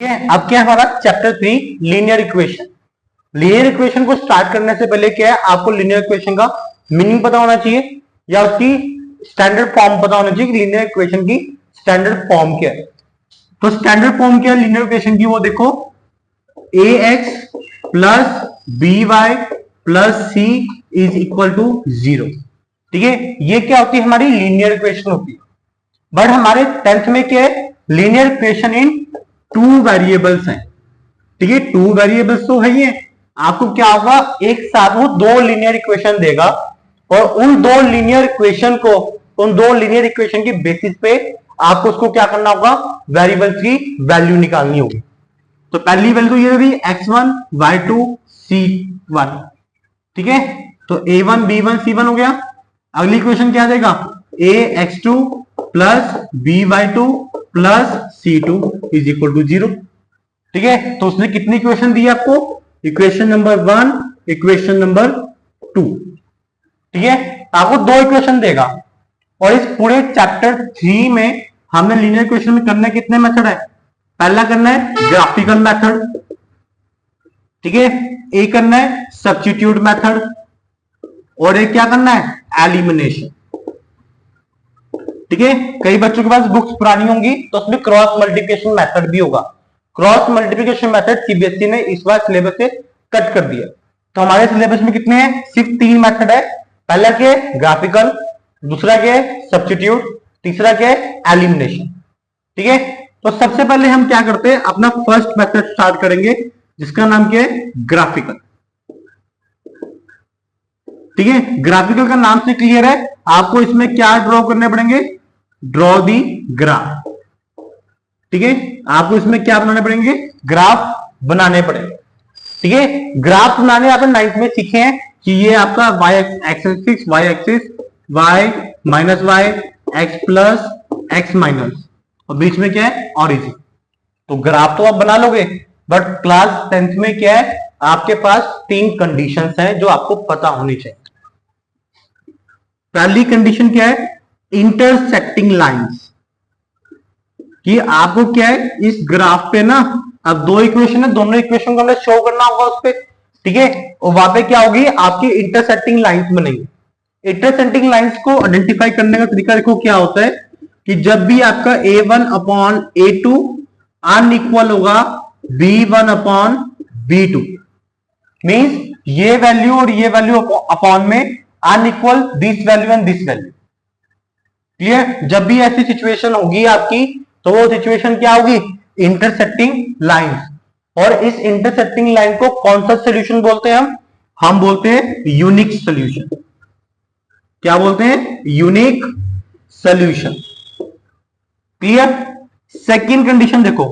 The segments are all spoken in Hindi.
है। अब क्या है हमारा chapter 3 linear equation. Linear equation को स्टार्ट करने से पहले क्या है, आपको लीनियर इक्वेशन का मीनिंग पता होना चाहिए या उसकी स्टैंडर्ड फॉर्म पता होना चाहिए कि लीनियर इक्वेशन की स्टैंडर्ड फॉर्म क्या है। तो स्टैंडर्ड फॉर्म क्या है लीनियर इक्वेशन की, वो देखो ax plus by plus c is equal to 0। ठीक है, ये क्या होती है, हमारी लीनियर इक्वेशन होती है। बट हमारे 10th में क्या है, लीनियर इक्वेशन इन 2 वेरिएबल्स हैं। ठीक है, 2 वेरिएबल्स तो है ही है। आपको क्या होगा, एक साथ वो 2 लीनियर इक्वेशन देगा और उन 2 लीनियर इक्वेशन को, उन 2 लीनियर इक्वेशन की बेसिस पे आपको उसको क्या करना होगा, वेरिएबल्स की वैल्यू निकालनी होगी। तो पहली वैल्यू ये होगी x1 y2 c1। ठीक है, तो a1 b1 c1 हो गया। अगली इक्वेशन क्या देगा, ax2 plus by2 plus c2 is equal to 0। ठीक है, तो उसने कितनी इक्वेशन दी आपको, इक्वेशन नंबर 1, इक्वेशन नंबर 2। ठीक है, आपको 2 इक्वेशन देगा। और इस पूरे चैप्टर 3 में हमने लीनियर इक्वेशन में करना कितने मेथड है, पहला करना है ग्राफिकल मेथड। ठीक है, एक करना है सब्स्टिट्यूट मेथड और एक क्या करना है, एलिमिनेशन। ठीक है, कई बच्चों के पास बुक्स पुरानी होंगी तो उसमें क्रॉस मल्टीप्लिकेशन मेथड भी होगा। क्रॉस मल्टीप्लिकेशन मेथड सीबीएसई ने इस बार सिलेबस से कट कर दिया। तो हमारे सिलेबस में कितने हैं, सिर्फ 3 मेथड है। पहला क्या है, ग्राफिकल, दूसरा क्या है, सब्स्टिट्यूट, तीसरा क्या है, एलिमिनेशन। ठीक है, तो सबसे पहले हम क्या करते हैं, अपना फर्स्ट मेथड स्टार्ट करेंगे जिसका नाम क्या है, ग्राफिकल। ठीक है, ग्राफिकल का नाम से क्लियर है, आपको इसमें क्या ड्रॉ करने पड़ेंगे, ड्रॉ दी ग्राफ। ठीक है, आपको इसमें क्या बनाने पड़ेंगे, ग्राफ बनाने पड़ेंगे। ठीक है, ग्राफ बनाने आपने 9th में सीखे हैं कि ये आपका y axis, y axis, y minus y, x plus x minus, और बीच में क्या है, ऑरिजिन। तो ग्राफ तो आप बना लोगे, बट क्लास 10th में क्या है, आपके पास 3 कंडीशंस हैं जो आपको पता होनी चाहिए। पहली कंडीशन क्या है, इंटरसेक्टिंग लाइंस, कि आपको क्या है, इस ग्राफ पे ना अब 2 इक्वेशन है, दोनों इक्वेशन को हमें शो करना होगा उस पे। ठीक है, और वहां पे क्या होगी, आपकी इंटरसेक्टिंग लाइंस बनेंगी। इंटरसेक्टिंग लाइंस को आइडेंटिफाई करने का तरीका देखो क्या होता है, कि जब भी आपका a1 अपॉन a2 अनइक्वल होगा b1 अपॉन b2, मींस ये वैल्यू और ये वैल्यू अपॉन में unequal this value and this value. Clear, जब भी ऐसी सिचुएशन होगी आपकी, तो वो सिचुएशन क्या होगी, इंटरसेक्टिंग लाइंस। और इस इंटरसेक्टिंग लाइन को कौन सा सोल्यूशन बोलते हैं, हम बोलते हैं यूनिक सोल्यूशन। क्या बोलते हैं, unique solution. Clear. Second condition देखो,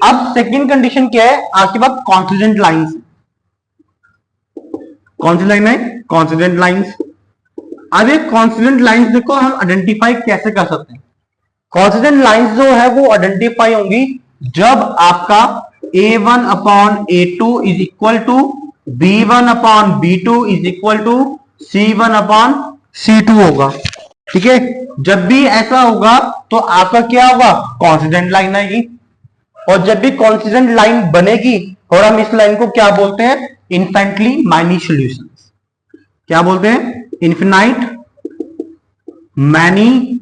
अब सेकंड कंडीशन क्या है, आपके पास कॉन्स्टिट्यूएंट लाइंस। कौन सी लाइन है, कॉन्स्टिट्यूएंट लाइंस। अब ये कॉन्स्टिट्यूएंट लाइंस देखो हम आइडेंटिफाई कैसे कर सकते हैं। कॉन्स्टिट्यूएंट लाइंस जो है वो आइडेंटिफाई होंगी जब आपका a1 upon a2 is equal to b1 upon b2 is equal to c1 upon c2 होगा। ठीक है, जब भी ऐसा होगा तो आपका क्या होगा, कॉन्स्टिट्यूएंट लाइन आएगी। और जब भी कॉन्स्टिट्यूएंट लाइन बनेगी, और हम इस लाइन को क्या बोलते हैं, इन्फिनिटली मैनी सॉल्यूशंस। क्या बोलते हैं, इन्फिनाइट मैनी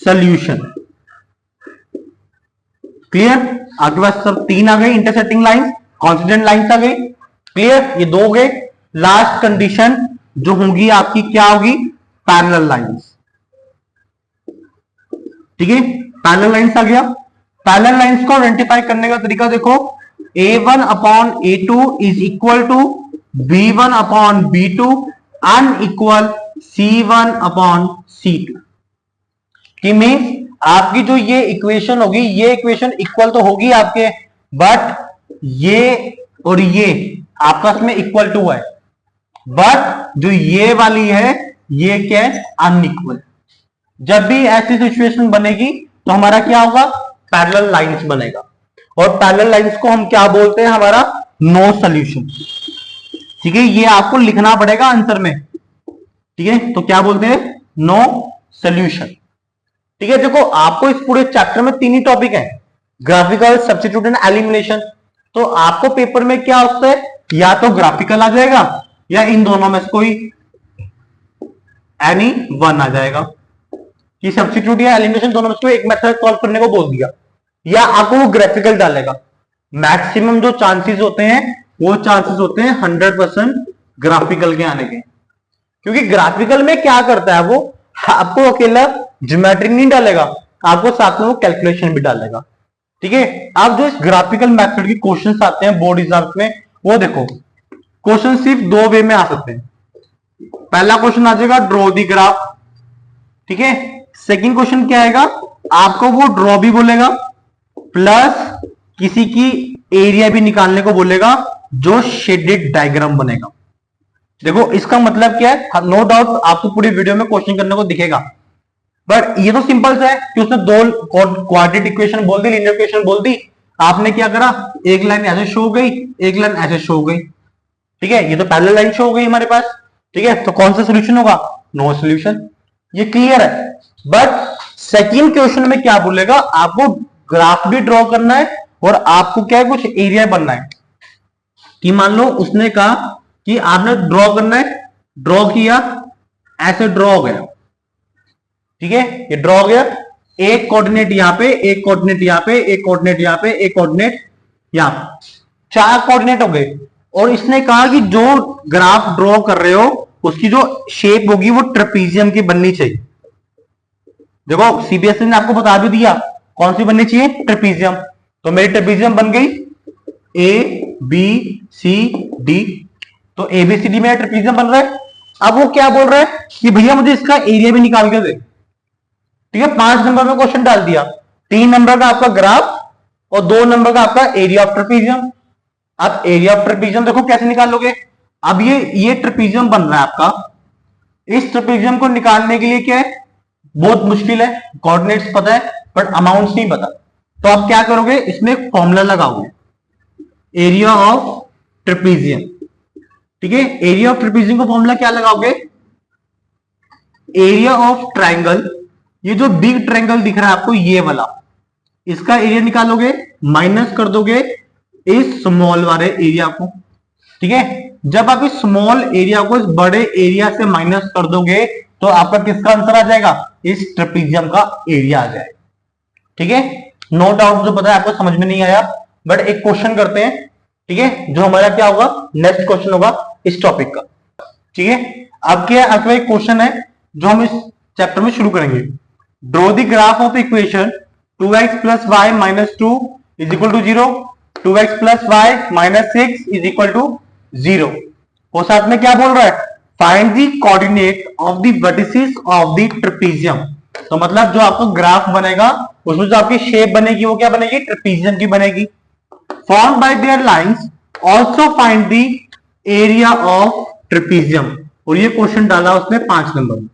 सॉल्यूशन। क्लियर, आपके पास सब 3 आ गए, इंटरसेक्टिंग लाइंस, कॉन्स्टिट्यूएंट लाइंस आ गई। क्लियर, ये 2 हो गए। लास्ट कंडीशन जो होगी आपकी क्या होगी, पैरेलल लाइंस। ठीक है, पैरेलल लाइंस आ गया। पैरेलल लाइंस को आइडेंटिफाई करने का तरीका देखो, a1 upon a2 is equal to b1 upon b2 unequal c1 upon c2। कि मीन्स आपकी जो ये इक्वेशन होगी, ये इक्वेशन इक्वल तो होगी आपके, बट ये और ये आपस में इक्वल टू है, बट जो ये वाली है ये क्या है, अनइक्वल। जब भी ऐसी सिचुएशन बनेगी तो हमारा क्या होगा, पैरेलल लाइंस बनेगा। और पैरेलल लाइंस को हम क्या बोलते हैं, हमारा नो सॉल्यूशन। ठीक है, ये आपको लिखना पड़ेगा आंसर में। ठीक है, तो क्या बोलते हैं, नो सॉल्यूशन। ठीक है, देखो आपको इस पूरे चैप्टर में 3 ही टॉपिक है, ग्राफिकल सब्स्टिट्यूट एंड एलिमिनेशन। तो आपको पेपर में क्या होता है, या तो ग्राफिकल आ जाएगा या इन दोनों में से कोई एनी वन आ जाएगा कि सब्स्टिट्यूट या एलिमिनेशन दोनों में से कोई एक मेथड सॉल्व करने को बोल दिया, या आपको वो ग्राफिकल डालेगा। मैक्सिमम जो चांसेस होते हैं वो चांसेस होते हैं 100% ग्राफिकल के आने के, क्योंकि ग्राफिकल में क्या करता है वो, आपको अकेला ज्योमेट्री नहीं डालेगा, आपको साथ में वो कैलकुलेशन भी डालेगा। ठीक है, अब जो इस ग्राफिकल मेथड के क्वेश्चंस आते हैं बोर्ड एग्जाम्स में, वो देखो क्वेश्चन सिर्फ दो वे में आ सकते हैं। पहला क्वेश्चन आ जाएगा ड्रॉ दी ग्राफ, ठीक है। सेकंड क्वेश्चन क्या आएगा, आपको वो ड्रॉ भी बोलेगा प्लस किसी की एरिया भी निकालने को बोलेगा जो शेडेड डायग्राम बनेगा। देखो इसका मतलब क्या है, नो डाउट आपको पूरी वीडियो में क्वेश्चन करने को दिखेगा, बट ये तो सिंपल सा है कि उसने दो क्वाड्रेटिक इक्वेशन बोल दी, लीनियर इक्वेशन बोल दी, आपने क्या करा, एक लाइन ऐसे शो हो गई, एक लाइन ऐसे शो हो गई। ठीक है, ये तो पैरेलल लाइन शो हो गई हमारे पास। ठीक है, तो कौन सा सोल्यूशन होगा, नो सोल्यूशन, ये क्लियर है। बट सेकंड क्वेश्चन में क्या बोलेगा, आपको ग्राफ भी ड्रॉ करना है और आपको क्या है, कुछ एरिया बनना है। कि मान लो उसने कहा कि आपने ड्रॉ करना है, ड्रॉ किया, ऐसे ड्रॉ हो गया। ठीक है, ये ड्रॉ हो गया, एक कोऑर्डिनेट यहां पे, एक कोऑर्डिनेट यहां पे, एक कोऑर्डिनेट यहां पे, एक कोऑर्डिनेट यहां पे, 4 कोऑर्डिनेट हो गए। और इसने कहा कि जो ग्राफ ड्रॉ कर रहे हो उसकी जो शेप होगी वो ट्रेपीजियम की बननी चाहिए। देखो सीबीएसई ने आपको बता भी दिया कौन सी बननी चाहिए, ट्रेपीजियम। तो मेरी ट्रेपीजियम बन गई ए बी सी डी, तो ए बी सी डी में ट्रेपीजियम बन रहा है। अब वो क्या बोल रहा है कि भैया मुझे इसका एरिया भी निकाल के दे। ठीक है, 5 नंबर में क्वेश्चन डाल दिया, 3 नंबर का आपका ग्राफ और 2 नंबर का आपका एरिया ऑफ ट्रेपीजियम। अब एरिया ऑफ ट्रेपीजियम देखो कैसे निकालोगे। अब ये ट्रेपीजियम बन रहा है आपका, इस ट्रेपीजियम को निकालने के लिए क्या है, बहुत मुश्किल है, कोऑर्डिनेट्स पता है बट अमाउंट्स नहीं पता। तो आप क्या करोगे, इसमें एक फॉर्मूला लगाओगे, एरिया ऑफ ट्रेपीजियम। ठीक है, एरिया ऑफ ट्रेपीजियम का फॉर्मूला क्या लगाओगे, एरिया ऑफ ट्राइंगल, ये जो बिग ट्राइंगल दिख रहा है आपको ये वाला, इसका एरिया निकालोगे, माइनस कर दोगे इस स्मॉल वाले एरिया को। ठीक है, जब आप इस स्मॉल एरिया को इस बड़े एरिया से माइनस कर दोगे तो आपका किसका आंसर आ जाएगा, इस ट्रेपीजियम का एरिया आ जाएगा। ठीक है, नो डाउट जो पता है आपको समझ में नहीं आया, बट एक क्वेश्चन करते हैं। ठीक है, जो हमारा क्या होगा, नेक्स्ट क्वेश्चन होगा इस टॉपिक का। ठीक है, अब क्या है, अगला एक क्वेश्चन है जो हम इस चैप्टर में शुरू करेंगे। Draw the graph of equation 2x plus y minus 2 is equal to 0, 2x plus y minus 6 is equal to 0। और साथ में क्या बोल रहा है, find the coordinate of the vertices of the trapezium. तो मतलब जो आपको ग्राफ बनेगा उसमें जो आपकी शेप बनेगी वो क्या बनेगी, ट्रेपीजियम की बनेगी। Formed by there lines, also find the area of trapezium. और ये क्वेश्चन डाला उसने 5 नंबर में।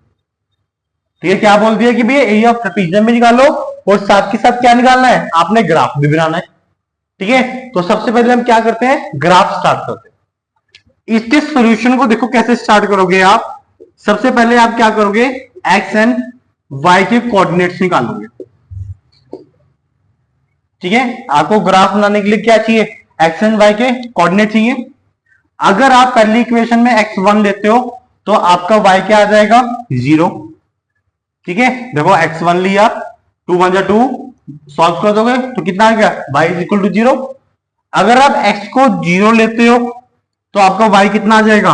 ठीक है, क्या बोल दिया कि भैया एरिया ऑफ ट्रेपीजियम भी निकालो और साथ के साथ क्या निकालना है, आपने ग्राफ भी बनाना है। ठीक है, तो सबसे पहले हम क्या करते हैं, ग्राफ स्टार्ट करते हैं। इसके सॉल्यूशन को देखो कैसे स्टार्ट करोगे आप। सबसे पहले आप क्या करोगे, एक्स एंड वाई के कोऑर्डिनेट्स निकालोगे। ठीक है, आपको ग्राफ बनाने के लिए क्या चाहिए, एक्स एंड वाई के कोऑर्डिनेट चाहिए। अगर आप पहली इक्वेशन में x1 लेते हो तो आपका y क्या आ जाएगा, 0। ठीक है, देखो x1 लिया, 2 1 जा 2, सॉल्व कर दोगे तो कितना आ गया, y इज इक्वल टू 0। अगर आप x को 0 लेते हो तो आपका y कितना आ जाएगा,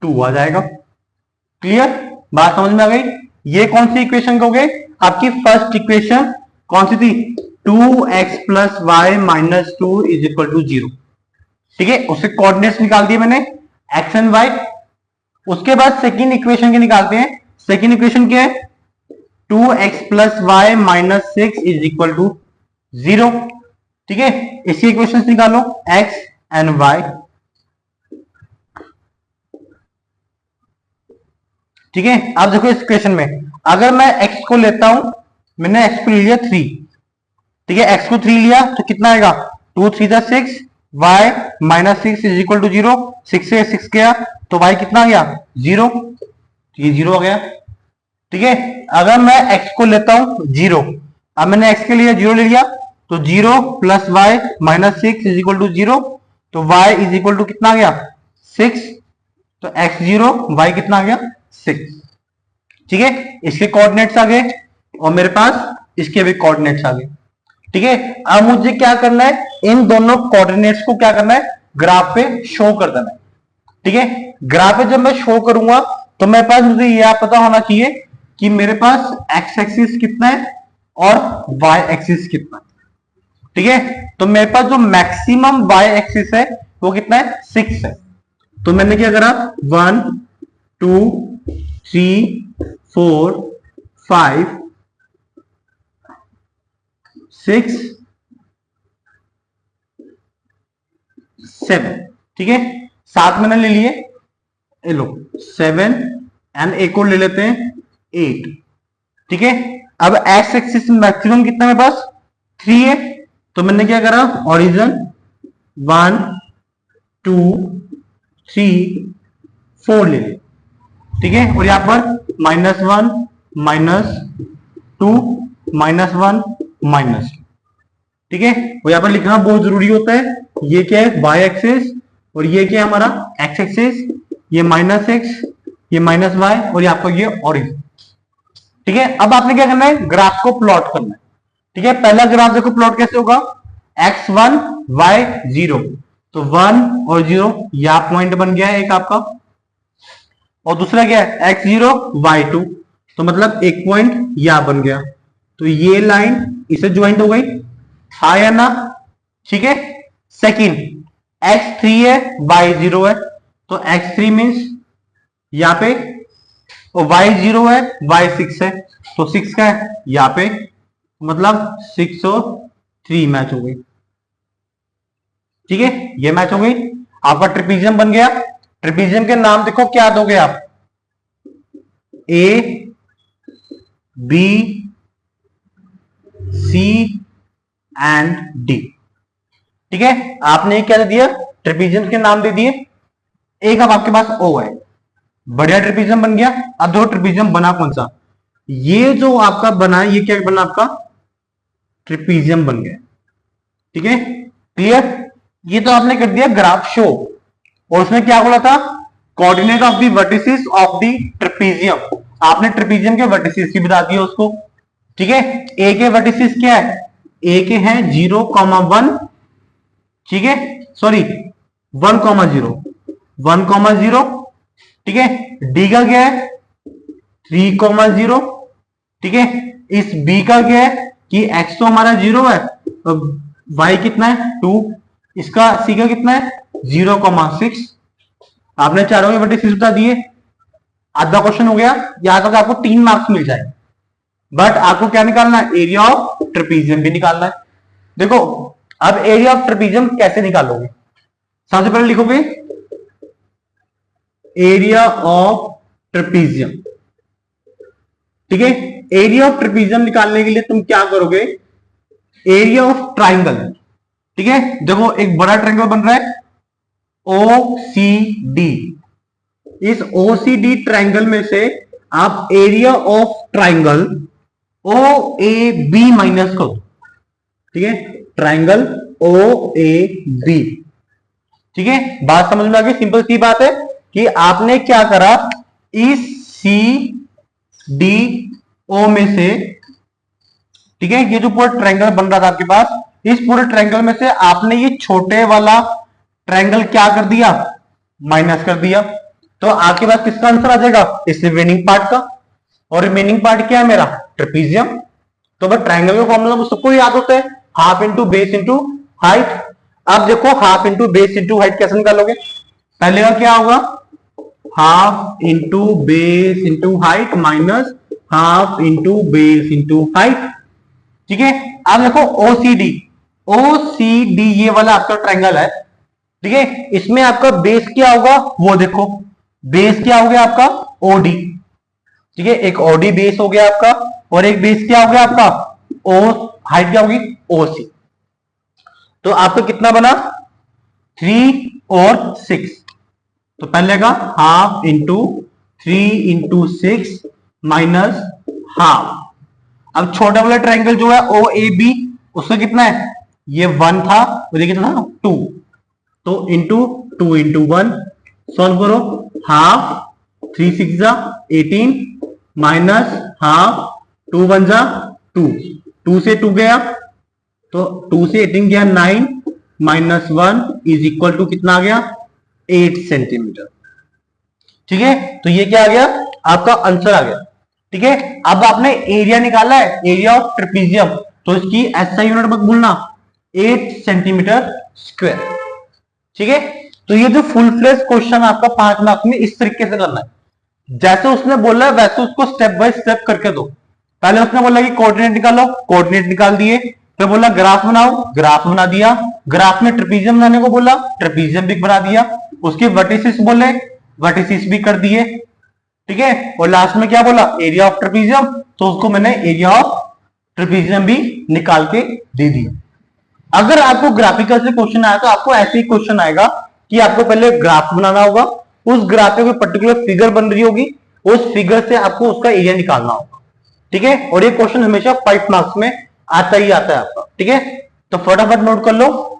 2 आ जाएगा। क्लियर, बात समझ में आ गई। ये कौन सी इक्वेशन हो गई, आपकी फर्स्ट इक्वेशन कौन सी थी, 2x plus y minus 2 is equal to 0। ठीक है, उसके कोऑर्डिनेट्स निकाल दिए मैंने, एक्स एंड वाई। उसके बाद सेकंड इक्वेशन के निकालते हैं। सेकंड इक्वेशन क्या है, 2x plus y minus 6 is equal to 0। ठीक है, इसकी इक्वेशंस निकालो, x एंड y। ठीक है, अब देखो इस इक्वेशन में अगर मैं x को लेता हूं, मैंने x को ले लिया 3। ठीक है, x को 3 लिया तो कितना आएगा, 2 3 जा 6, y minus 6 is equal to 0। 6 से 6 गया तो y कितना आ गया, 0। ये 0 हो गया। ठीक है, अगर मैं x को लेता हूं 0, अब मैंने x के लिए 0 ले लिया तो 0 plus y minus 6 is equal to 0, तो y इज इक्वल टू कितना आ गया 6, तो x0 y कितना आ गया 6। ठीक है, इसके कोऑर्डिनेट्स आ गए और मेरे पास इसके भी कोऑर्डिनेट्स आ गए। ठीक है, अब मुझे क्या करना है, इन दोनों कोऑर्डिनेट्स को क्या करना है, ग्राफ पे शो कर देना है। ठीक है, ग्राफ पे जब मैं शो करूंगा तो मेरे पास मुझे यह पता होना चाहिए कि मेरे पास एक्स एक्सिस कितना है और वाई एक्सिस कितना है। ठीक है, तो मेरे पास जो मैक्सिमम वाई एक्सिस है वो कितना है 6 है। तो मैंने क्या करा 1 2 3 4 5 6 7। ठीक है, 7 मैंने ले लिए, ये लो 7 एंड एक और ले लेते हैं 8। ठीक है, अब एक्स एक्सिस मैक्सिमम कितना मेरे पास 3 है, तो मैंने क्या करा ओरिजिन 1 2 3 4 ले लिया। ठीक है, और यहां पर -1 -2 -1 -2। ठीक है, और यहां पर लिखना बहुत जरूरी होता है, ये क्या है y एक्सिस और ये क्या है हमारा x एक्सिस, ये -x ये -y और ये आपका ये ओरिजिन। ठीक है, अब आपने क्या करना है, ग्राफ को प्लॉट करना है। ठीक है, पहला ग्राफ देखो प्लॉट कैसे होगा, x1 y0, तो 1 और 0 यह पॉइंट बन गया है एक आपका, और दूसरा क्या है x0 y2, तो मतलब एक पॉइंट यह बन गया, तो ये लाइन इसे ज्वाइंट हो गई, हाँ या ना। ठीक है, सेकंड x3 है y0 है, तो x3 मीन्स यहां पे, और y0 है y6 है, तो 6 का है यहां पे, मतलब 6 और 3 मैच हो गई। ठीक है, ये मैच हो गई, आपका ट्रिपीजियम बन गया। ट्रिपीजियम के नाम देखो क्या दोगे आप, A B C and D। ठीक है, आपने क्या दे दिया, ट्रिपीजियम के नाम दे दिए। एक अब आपके पास O है, बढ़िया ट्रिपीजियम बन गया। अब दो ट्रिपीजियम बना कौन सा, ये जो आपका बना ये क्या बना आपका ट्रिपीजियम बन गया। ठीक है, क्लियर। ये तो आपने कर दिया ग्राफ शो, और उसमें क्या बोला था, coordinate of the vertices of the trapezium, आपने ट्रिपीजियम के वर्टिसेस की बता दिया उसको। ठीक है, ए के वर्टिसेस क्या है, ए के हैं 0,1, ठीक है, सॉरी 1,0 1,0। ठीक है, डी का क्या है 3,0। ठीक है, इस बी का क्या है कि एक्स तो हमारा 0 है, तो वाई कितना है 2, इसका सी का कितना है 0,6। आपने चारों के वर्टिसेस बता दिए, आधा क्वेश्चन हो गया। यहां तक आपको 3 मार्क्स मिल जाए, बट आपको क्या निकालना है, एरिया ऑफ ट्रेपीजियम भी निकालना है। देखो अब एरिया ऑफ ट्रेपीजियम कैसे निकालोगे, सबसे पहले लिखोगे एरिया ऑफ ट्रेपीजियम। ठीक है, एरिया ऑफ ट्रेपीजियम निकालने के लिए तुम क्या करोगे, एरिया ऑफ ट्राइंगल। ठीक है, देखो एक बड़ा ट्राइंगल बन रहा है OCD, इस OCD ट्राइंगल में से आप area of triangle OAB minus करो। ठीक है, ट्राइंगल OAB। ठीक है, बात समझ में आ गई, सिंपल सी बात है कि आपने क्या करा, इस CDO में से, ठीक है, ये जो पूरा ट्रायंगल बन रहा था आपके पास, इस पूरे ट्रायंगल में से आपने ये छोटे वाला ट्रायंगल क्या कर दिया, माइनस कर दिया। तो आपके पास किसका आंसर आ जाएगा, इस रिमेनिंग पार्ट का, और रिमेनिंग पार्ट क्या है मेरा ट्रेपीजियम। तो बस ट्रायंगल का फॉर्मूला सबको याद होता है, half into base into height. अब देखो half into base into height कैसे निकालोगे, पहले का क्या होगा, half into base into height minus half into base into height. ठीक है, अब देखो OCD ये वाला आपका ट्रायंगल है। ठीक है, इसमें आपका बेस क्या होगा, वो देखो बेस क्या हो गया आपका OD। ठीक है, एक OD बेस हो गया आपका, और एक बेस क्या हो गया आपका हाइट क्या होगी OC। तो आपका कितना बना 3 और 6, तो पहले का half into 3 into 6 minus half. अब छोटा वाला ट्रायंगल जो है OAB, उसका कितना है, ये 1 था, और ये कितना था 2, तो इंटू 2 इंटू 1 सॉल्व करो, हाफ 3 6 जा 18 माइनस हाफ 2 1 जा 2, 2 से 2 गया तो 2 से 18 गया 9 माइनस 1 इज इक्वल टू कितना आ गया 8 सेंटीमीटर। ठीक है, तो ये क्या आ गया, आपका आंसर आ गया। ठीक है, अब आपने एरिया निकाला है, एरिया ऑफ ट्रेपीजियम, तो इसकी ऐसा यूनिट मत भूलना 8 सेंटीमीटर स्क्वायर। ठीक है, तो ये जो फुल फ्लेज क्वेश्चन आपका 5 मार्क्स में इस तरीके से करना है, जैसे उसने बोला है वैसे उसको स्टेप बाय स्टेप करके दो। पहले उसने बोला कि कोऑर्डिनेट निकालो, कोऑर्डिनेट निकाल दिए, फिर बोला ग्राफ बनाओ, ग्राफ बना दिया, ग्राफ में ट्रेपीजियम बनाने को बोला, ट्रेपीजियम भी बना दिया, उसके वर्टिसेस बोले, वर्टिसेस भी कर दिए। ठीक है, और लास्ट में क्या बोला, एरिया ऑफ ट्रेपीजियम, तो उसको मैंने एरिया ऑफ ट्रेपीजियम भी निकाल के दे दिया। अगर आपको ग्राफिकल से क्वेश्चन आया तो आपको ऐसे ही क्वेश्चन आएगा कि आपको पहले ग्राफ बनाना होगा, उस ग्राफ पे कोई पर्टिकुलर फिगर बन रही होगी, उस फिगर से आपको उसका एरिया निकालना होगा। ठीक है, और ये क्वेश्चन हमेशा 5 मार्क्स में आता ही आता है आपका। ठीक है, तो फटाफट नोट कर लो,